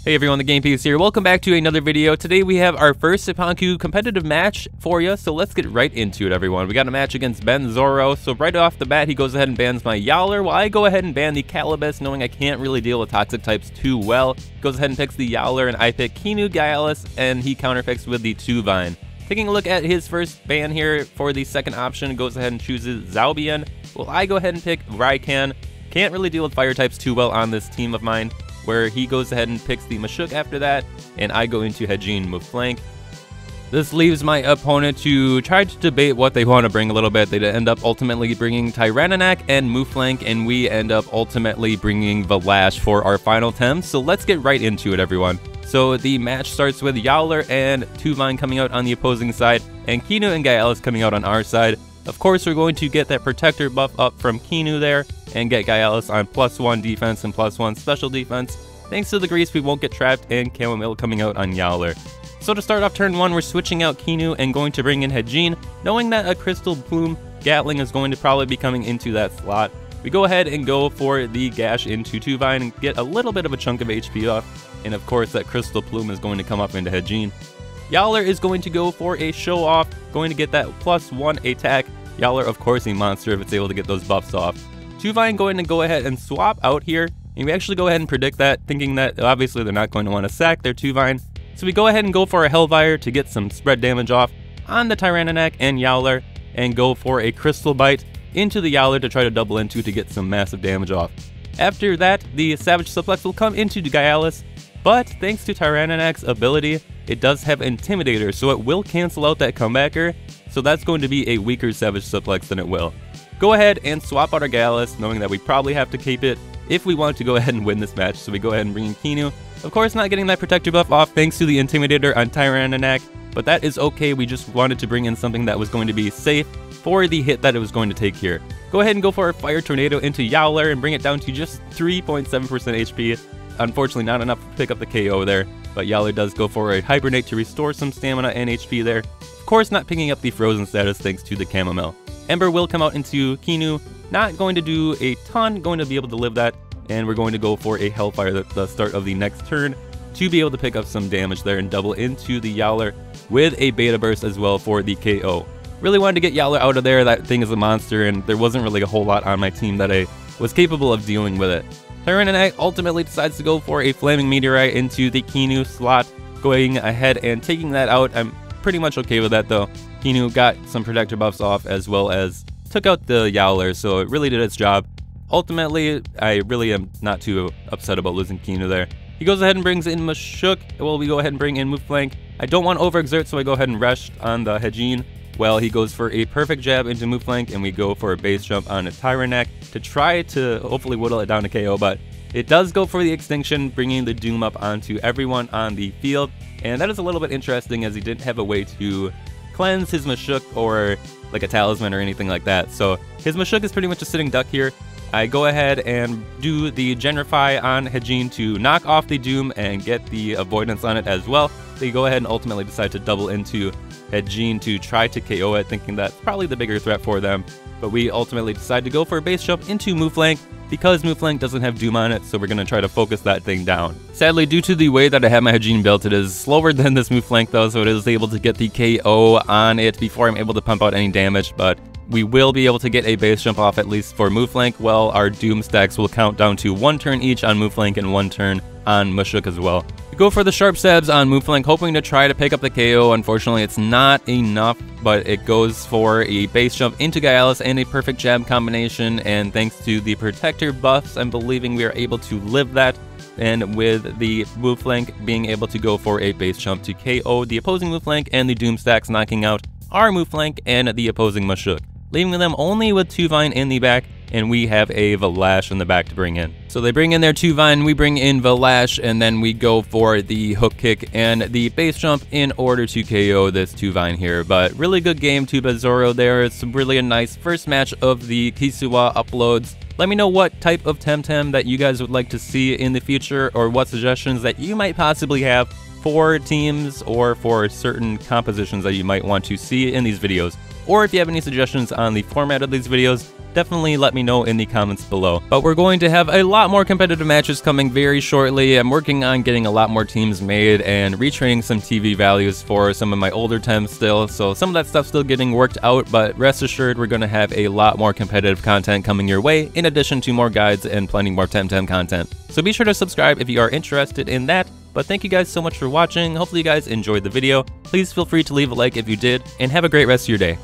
Hey everyone, the Game Piece here. Welcome back to another video. Today we have our first Cipanku competitive match for you, so let's get right into it, everyone. We got a match against Benzouro, so right off the bat he goes ahead and bans my Yowler, while I go ahead and ban the Calibus, knowing I can't really deal with toxic types too well. Goes ahead and picks the Yowler, and I pick Kinu, Gyalis, and he counterpicks with the 2-Vine. Taking a look at his first ban here for the second option, goes ahead and chooses Zaubian. Well, I go ahead and pick Raikan. Can't really deal with fire types too well on this team of mine, where he goes ahead and picks the Mashuk after that, and I go into Hejin move flank. This leaves my opponent to try to debate what they want to bring a little bit. They end up ultimately bringing Tyranak and move flank, and we end up ultimately bringing Valash for our final Tem. So let's get right into it, everyone. So the match starts with Yowler and 2-Vine coming out on the opposing side, and Kinu and Gyalis coming out on our side. Of course, we're going to get that protector buff up from Kinu there, and get Gyalis on +1 defense and +1 special defense. Thanks to the grease, we won't get trapped, and Chamomile coming out on Yowler. So to start off turn 1, we're switching out Kinu and going to bring in Hejin, knowing that a Crystal Plume Gatling is going to probably be coming into that slot. We go ahead and go for the Gash into 2-Vine and get a little bit of a chunk of HP off, and of course that Crystal Plume is going to come up into Hejin. Yowler is going to go for a show off, going to get that +1 attack. Yowler, of course, a monster if it's able to get those buffs off. 2-Vine going to go ahead and swap out here, and we actually go ahead and predict that, thinking that obviously they're not going to want to sack their 2-Vine. So we go ahead and go for a Hellfire to get some spread damage off on the Tyranak and Yowler, and go for a Crystal Bite into the Yowler to try to double into to get some massive damage off. After that, the Savage Suplex will come into Gyalis, but thanks to Tyranak's ability, it does have Intimidator, so it will cancel out that comebacker, so that's going to be a weaker Savage Suplex than it will. Go ahead and swap out our Gyalis, knowing that we probably have to keep it if we want to go ahead and win this match, so we go ahead and bring in Kinu. Of course, not getting that protector buff off thanks to the Intimidator on Tyranak, but that is okay. We just wanted to bring in something that was going to be safe for the hit that it was going to take here. Go ahead and go for a Fire Tornado into Yowler and bring it down to just 3.7% HP. Unfortunately, not enough to pick up the KO there, but Yowler does go for a Hibernate to restore some stamina and HP there. Of course, not picking up the Frozen status thanks to the Chamomile. Ember will come out into Kinu, not going to do a ton, going to be able to live that, and we're going to go for a Hellfire at the start of the next turn to be able to pick up some damage there and double into the Yowler with a Beta Burst as well for the KO. Really wanted to get Yowler out of there. That thing is a monster, and there wasn't really a whole lot on my team that I was capable of dealing with it. Tyranak ultimately decides to go for a Flaming Meteorite into the Kinu slot, going ahead and taking that out. I'm pretty much okay with that though. Kinu got some protector buffs off as well as took out the Yowler, so it really did its job. Ultimately, I really am not too upset about losing Kinu there. He goes ahead and brings in Mashuk. Well, we go ahead and bring in move flank. I don't want to overexert, so I go ahead and rush on the Hejin. Well, he goes for a perfect jab into move flank, and we go for a base jump on a Tyranak to try to hopefully whittle it down to KO, but it does go for the extinction, bringing the Doom up onto everyone on the field. And that is a little bit interesting, as he didn't have a way to cleanse his Mashuk or like a talisman or anything like that. So his Mashuk is pretty much a sitting duck here. I go ahead and do the Gentrify on Hejin to knock off the Doom and get the avoidance on it as well. They go ahead and ultimately decide to double into Hejin to try to KO it, thinking that's probably the bigger threat for them. But we ultimately decide to go for a base jump into move flank, because move flank doesn't have Doom on it, so we're going to try to focus that thing down. Sadly, due to the way that I have my Hejin built, it is slower than this move flank though, so it is able to get the KO on it before I'm able to pump out any damage, but we will be able to get a base jump off at least for move flank. Well, our Doom stacks will count down to 1 turn each on move flank and 1 turn on Mashuk as well. We go for the sharp stabs on move flank, hoping to try to pick up the KO. Unfortunately, it's not enough, but it goes for a base jump into Gyalis and a perfect jab combination, and thanks to the protector buffs, I'm believing we are able to live that, and with the move flank being able to go for a base jump to KO the opposing move flank, and the Doom stacks knocking out our move flank and the opposing Mashuk, leaving them only with 2-Vine in the back, and we have a Valash in the back to bring in. So they bring in their 2-Vine, we bring in Valash, and then we go for the hook kick and the base jump in order to KO this 2-Vine here. But really good game to Benzouro there. It's really a nice first match of the Kisuwa uploads. Let me know what type of Temtem that you guys would like to see in the future, or what suggestions that you might possibly have for teams or for certain compositions that you might want to see in these videos. or if you have any suggestions on the format of these videos, definitely let me know in the comments below. But we're going to have a lot more competitive matches coming very shortly. I'm working on getting a lot more teams made and retraining some TV values for some of my older Tems still, so some of that stuff's still getting worked out, but rest assured we're going to have a lot more competitive content coming your way, in addition to more guides and plenty more Temtem content. So be sure to subscribe if you are interested in that. But thank you guys so much for watching. Hopefully you guys enjoyed the video. Please feel free to leave a like if you did, and have a great rest of your day.